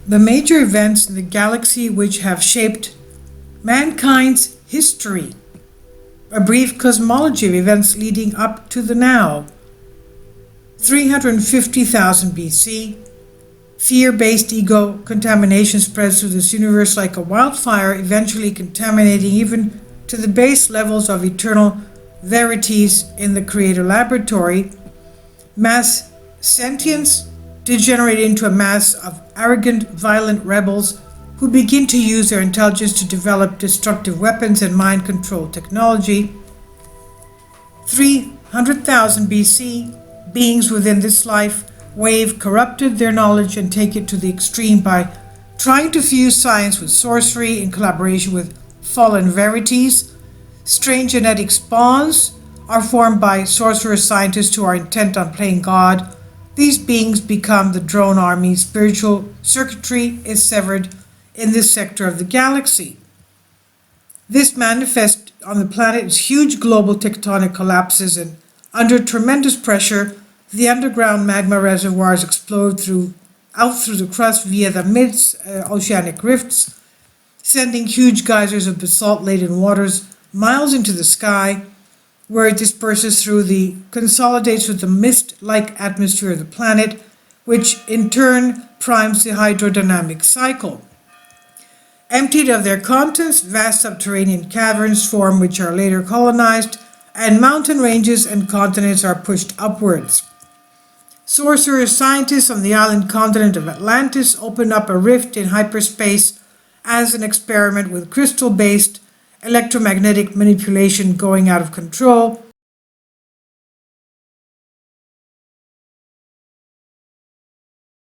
The major events in the galaxy which have shaped mankind's history. A brief cosmology of events leading up to the now. 350,000 BC. Fear-based ego contamination spreads through this universe like a wildfire, eventually contaminating even to the base levels of eternal verities in the creator laboratory. Mass sentience degenerated into a mass of arrogant, violent rebels who begin to use their intelligence to develop destructive weapons and mind control technology. 300,000 BC, beings within this life wave corrupted their knowledge and take it to the extreme by trying to fuse science with sorcery in collaboration with fallen verities. Strange genetic spawns are formed by sorcerous scientists who are intent on playing God. These beings become the drone army. Spiritual circuitry is severed in this sector of the galaxy. This manifests on the planet as huge global tectonic collapses, and under tremendous pressure, the underground magma reservoirs explode out through the crust via the mid-oceanic rifts, sending huge geysers of basalt-laden waters miles into the sky, where it disperses consolidates with the mist-like atmosphere of the planet, which in turn primes the hydrodynamic cycle. Emptied of their contents, vast subterranean caverns form which are later colonized, and mountain ranges and continents are pushed upwards. Sorcerers scientists on the island continent of Atlantis open up a rift in hyperspace as an experiment with crystal-based electromagnetic manipulation going out of control.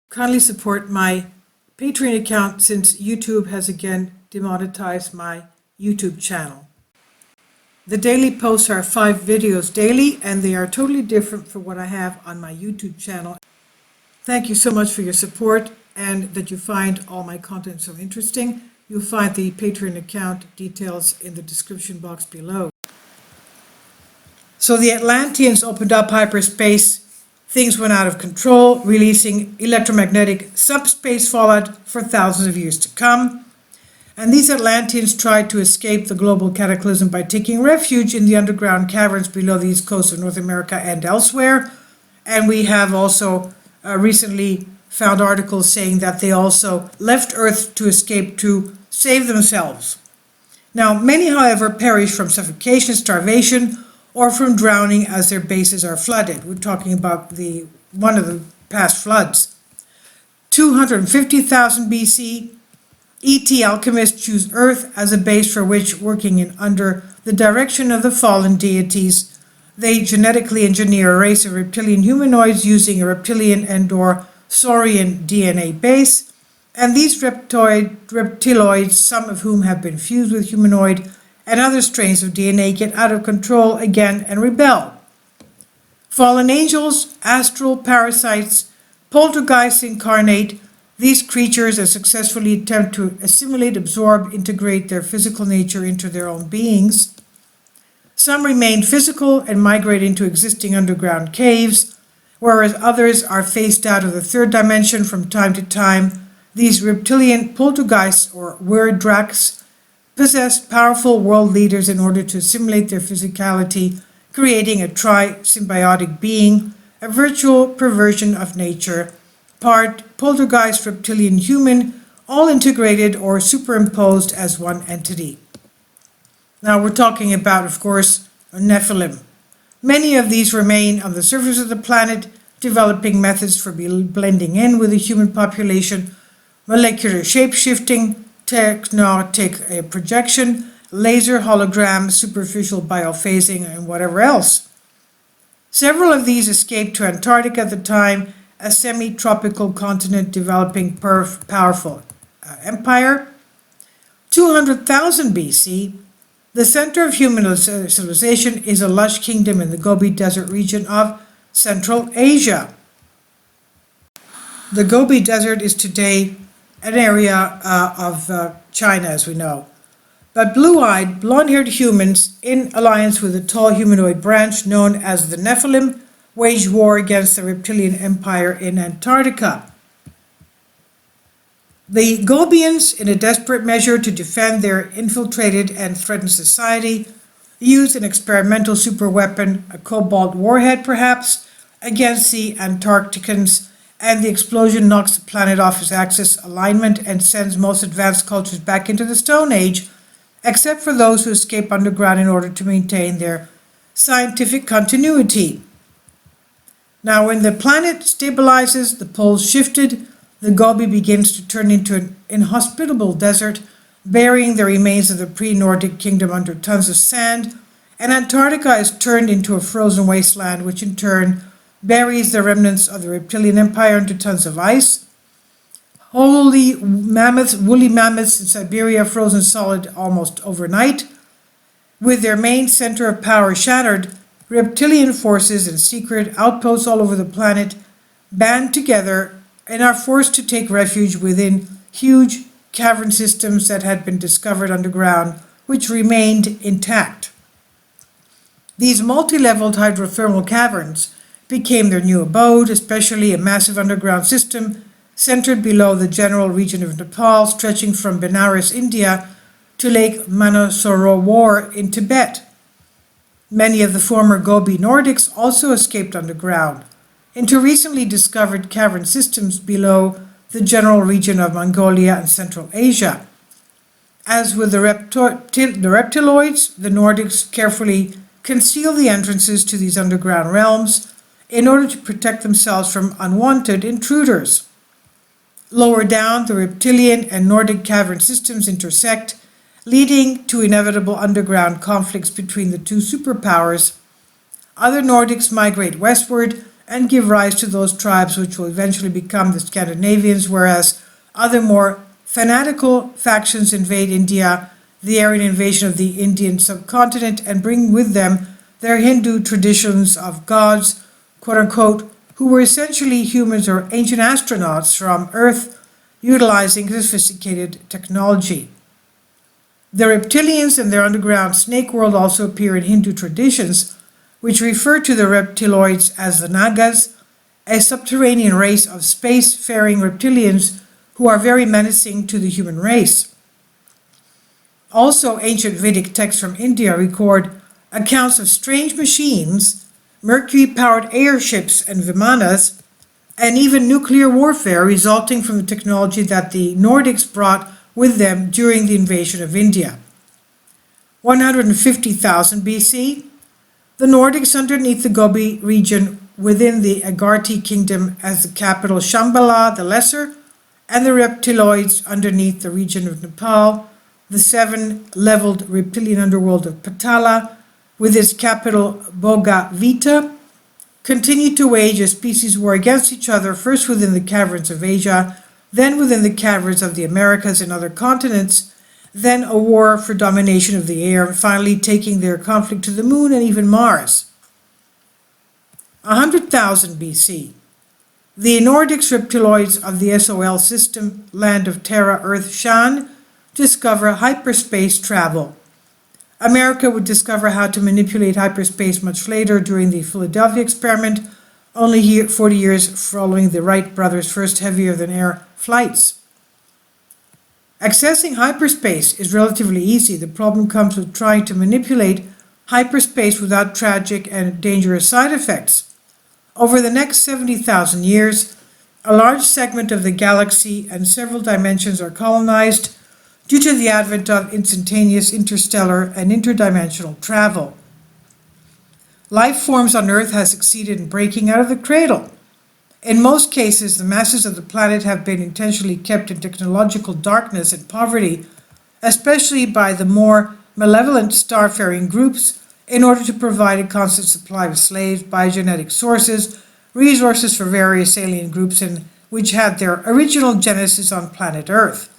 Kindly support my Patreon account since YouTube has again demonetized my YouTube channel. The daily posts are 5 videos daily, and they are totally different from what I have on my YouTube channel. Thank you so much for your support and that you find all my content so interesting. You'll find the Patreon account details in the description box below. So the Atlanteans opened up hyperspace. Things went out of control, releasing electromagnetic subspace fallout for thousands of years to come. And these Atlanteans tried to escape the global cataclysm by taking refuge in the underground caverns below the east coast of North America and elsewhere. And we have also recently found articles saying that they also left Earth to escape to save themselves. Now, many, however, perish from suffocation, starvation, or from drowning as their bases are flooded. We're talking about one of the past floods. 250,000 BC, ET alchemists choose Earth as a base for which, working under the direction of the fallen deities, they genetically engineer a race of reptilian humanoids using a reptilian and/or saurian DNA base. And these reptiloids, some of whom have been fused with humanoid and other strains of DNA, get out of control again and rebel. Fallen angels, astral parasites, poltergeists incarnate. These creatures as successfully attempt to assimilate, absorb, integrate their physical nature into their own beings. Some remain physical and migrate into existing underground caves, whereas others are phased out of the third dimension from time to time. These reptilian poltergeists, or Werdraks, possess powerful world leaders in order to assimilate their physicality, creating a tri-symbiotic being, a virtual perversion of nature, part poltergeist, reptilian, human, all integrated or superimposed as one entity. Now we're talking about, of course, Nephilim. Many of these remain on the surface of the planet, developing methods for blending in with the human population, molecular shape-shifting, technotic projection, laser hologram, superficial biophasing, and whatever else. Several of these escaped to Antarctica at the time, a semi-tropical continent developing powerful empire. 200,000 BC, the center of human civilization is a lush kingdom in the Gobi Desert region of Central Asia. The Gobi Desert is today an area of China, as we know. but blue-eyed, blonde-haired humans in alliance with a tall humanoid branch known as the Nephilim waged war against the reptilian empire in Antarctica. The Gobians, in a desperate measure to defend their infiltrated and threatened society, used an experimental superweapon, a cobalt warhead perhaps, against the Antarcticans, and the explosion knocks the planet off its axis alignment and sends most advanced cultures back into the Stone Age, except for those who escape underground in order to maintain their scientific continuity. Now, when the planet stabilizes, the poles shifted, the Gobi begins to turn into an inhospitable desert, burying the remains of the pre-Nordic kingdom under tons of sand, and Antarctica is turned into a frozen wasteland, which in turn buries the remnants of the reptilian empire under tons of ice. Woolly mammoths in Siberia frozen solid almost overnight. With their main center of power shattered, reptilian forces and secret outposts all over the planet band together and are forced to take refuge within huge cavern systems that had been discovered underground, which remained intact. These multi-leveled hydrothermal caverns became their new abode, especially a massive underground system centered below the general region of Nepal, stretching from Benares, India, to Lake Manasarowar in Tibet. Many of the former Gobi Nordics also escaped underground into recently discovered cavern systems below the general region of Mongolia and Central Asia. As with the reptiloids, the Nordics carefully conceal the entrances to these underground realms in order to protect themselves from unwanted intruders. Lower down, the reptilian and Nordic cavern systems intersect, leading to inevitable underground conflicts between the two superpowers. Other Nordics migrate westward and give rise to those tribes which will eventually become the Scandinavians, whereas other more fanatical factions invade India, the Aryan invasion of the Indian subcontinent, and bring with them their Hindu traditions of gods, quote-unquote, who were essentially humans or ancient astronauts from Earth, utilizing sophisticated technology. The reptilians and their underground snake world also appear in Hindu traditions, which refer to the reptiloids as the Nagas, a subterranean race of space-faring reptilians who are very menacing to the human race. Also, ancient Vedic texts from India record accounts of strange machines, mercury-powered airships and vimanas, and even nuclear warfare resulting from the technology that the Nordics brought with them during the invasion of India. 150,000 BC, the Nordics underneath the Gobi region within the Agarthi kingdom as the capital Shambhala the Lesser, and the reptiloids underneath the region of Nepal, the seven-leveled reptilian underworld of Patala, with its capital Bogavita, continued to wage a species war against each other, first within the caverns of Asia, then within the caverns of the Americas and other continents, then a war for domination of the air, and finally taking their conflict to the moon and even Mars. 100,000 BC. The Nordics reptiloids of the SOL system, land of Terra, Earth, Shan, discover hyperspace travel. America would discover how to manipulate hyperspace much later during the Philadelphia experiment, only 40 years following the Wright brothers' first heavier-than-air flights. Accessing hyperspace is relatively easy. The problem comes with trying to manipulate hyperspace without tragic and dangerous side effects. Over the next 70,000 years, a large segment of the galaxy and several dimensions are colonized due to the advent of instantaneous interstellar and interdimensional travel. Life forms on Earth have succeeded in breaking out of the cradle. In most cases, the masses of the planet have been intentionally kept in technological darkness and poverty, especially by the more malevolent starfaring groups, in order to provide a constant supply of slaves, biogenetic sources, resources for various alien groups which had their original genesis on planet Earth.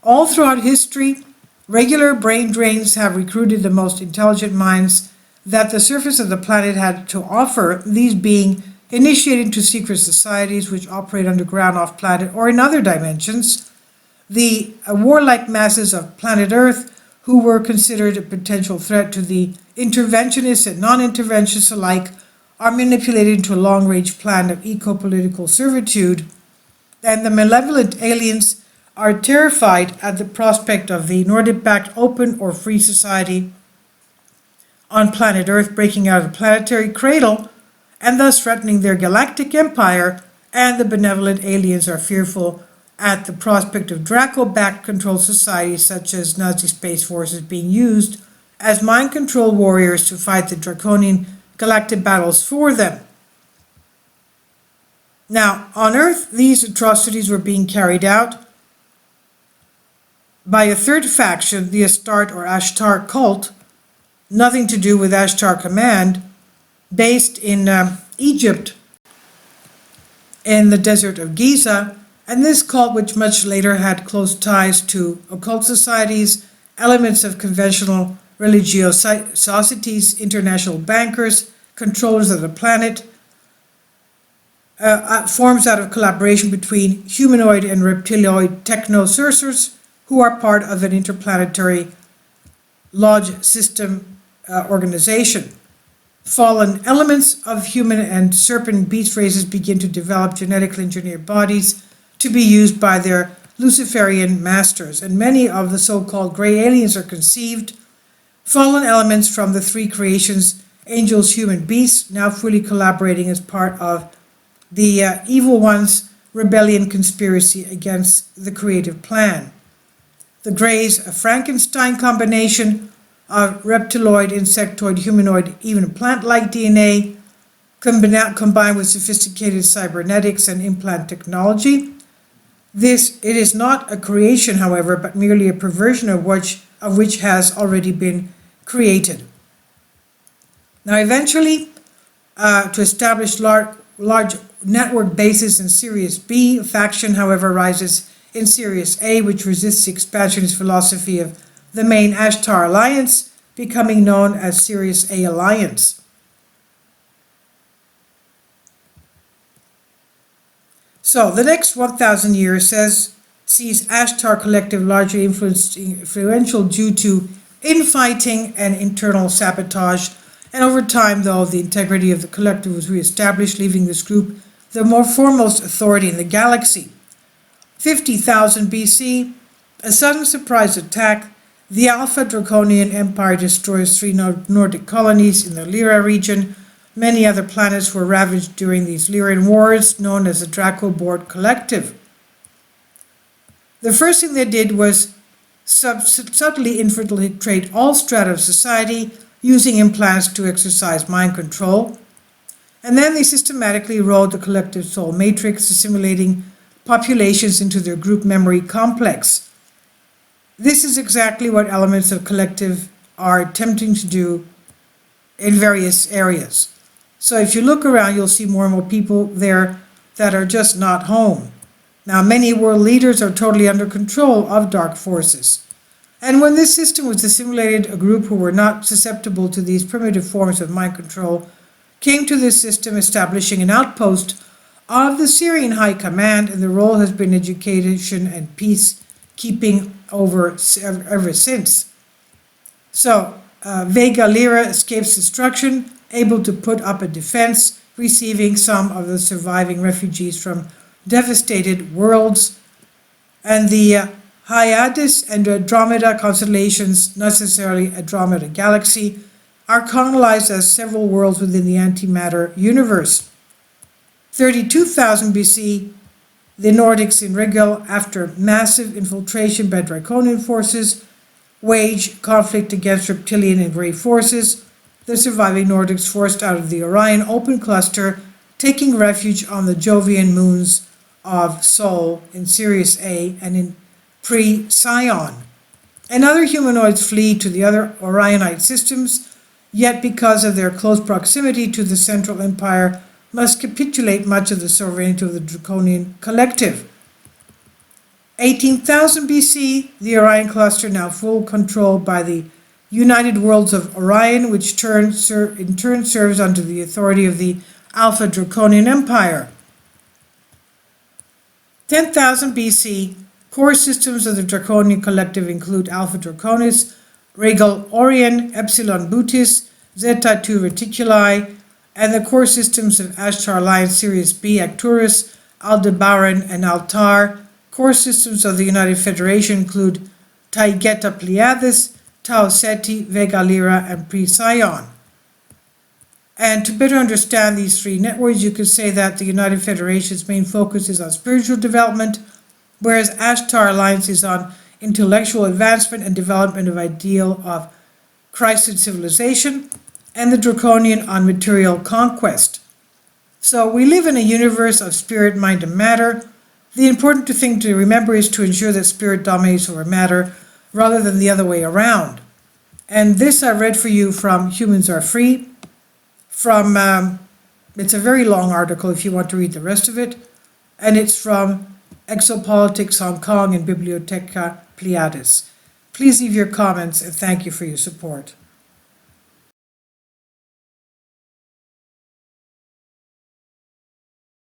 All throughout history, regular brain drains have recruited the most intelligent minds that the surface of the planet had to offer, these being initiated into secret societies which operate underground, off-planet, or in other dimensions. The warlike masses of planet Earth who were considered a potential threat to the interventionists and non-interventionists alike, are manipulated into a long-range plan of eco-political servitude, and the malevolent aliens are terrified at the prospect of the Nordic-backed open or free society on planet Earth breaking out of the planetary cradle and thus threatening their galactic empire, and the benevolent aliens are fearful at the prospect of Draco-backed controlled societies such as Nazi space forces being used as mind control warriors to fight the draconian galactic battles for them. Now, on Earth, these atrocities were being carried out by a third faction, the Astarte or Ashtar cult, nothing to do with Ashtar Command, based in Egypt in the desert of Giza. And this cult, which much later had close ties to occult societies, elements of conventional religiosities, international bankers, controllers of the planet, forms out of collaboration between humanoid and reptiloid technocercers, who are part of an interplanetary lodge system organization. Fallen elements of human and serpent beast races begin to develop genetically engineered bodies to be used by their Luciferian masters, and many of the so-called gray aliens are conceived, fallen elements from the three creations, angels, human, beasts, now fully collaborating as part of the evil one's rebellion conspiracy against the creative plan. The Greys, a Frankenstein combination of reptiloid, insectoid, humanoid, even plant-like DNA, combined with sophisticated cybernetics and implant technology. It is not a creation, however, but merely a perversion of which has already been created. Now, eventually, to establish large network bases in Sirius B, a faction, however, rises in Sirius A, which resists the expansionist philosophy of the main Ashtar Alliance, becoming known as Sirius A Alliance. So, the next 1,000 years sees Ashtar Collective largely influential due to infighting and internal sabotage, and over time, though, the integrity of the collective was reestablished, leaving this group the more foremost authority in the galaxy. 50,000 BC, a sudden surprise attack, the Alpha Draconian Empire destroys 3 Nordic colonies in the Lyra region. Many other planets were ravaged during these Lyran wars, known as the Draco-Board Collective. The first thing they did was subtly infiltrate all strata of society, using implants to exercise mind control. And then they systematically wrote the collective soul matrix, assimilating populations into their group memory complex. This is exactly what elements of collective are attempting to do in various areas. So if you look around, you'll see more and more people there that are just not home. Now, many world leaders are totally under control of dark forces. And when this system was assimilated, a group who were not susceptible to these primitive forms of mind control came to this system, establishing an outpost of the Syrian High Command, and the role has been education and peacekeeping ever since. So, Vega Lyra escapes destruction, able to put up a defense, receiving some of the surviving refugees from devastated worlds, and the Hyades and Andromeda constellations, necessarily Andromeda Galaxy, are colonized as several worlds within the antimatter universe. 32,000 BC, the Nordics in Rigel, after massive infiltration by Draconian forces, wage conflict against reptilian and grey forces. The surviving Nordics forced out of the Orion open cluster, taking refuge on the Jovian moons of Sol in Sirius A and in Pre-Scion. And other humanoids flee to the other Orionite systems, yet because of their close proximity to the Central Empire, must capitulate much of the sovereignty of the Draconian collective. 18,000 BC, the Orion cluster now full controlled by the United Worlds of Orion, which in turn serves under the authority of the Alpha Draconian Empire. 10,000 BC, core systems of the Draconian collective include Alpha Draconis, Regal Orion, Epsilon Bootis, Zeta 2 Reticuli, and the core systems of Ashtar Alliance Sirius B, Arcturus, Aldebaran, and Altar. Core systems of the United Federation include Taygeta Pleiades, Tau Ceti, Vega Lyra, and Precyon. And to better understand these three networks, you could say that the United Federation's main focus is on spiritual development, whereas Ashtar Alliance is on intellectual advancement and development of ideal of Christed civilization, and the Draconian on material conquest. So we live in a universe of spirit, mind, and matter. The important thing to remember is to ensure that spirit dominates over matter rather than the other way around. And this I read for you from Humans Are Free. It's a very long article if you want to read the rest of it. And it's from Exopolitics Hong Kong and Biblioteca Pleiades. Please leave your comments and thank you for your support.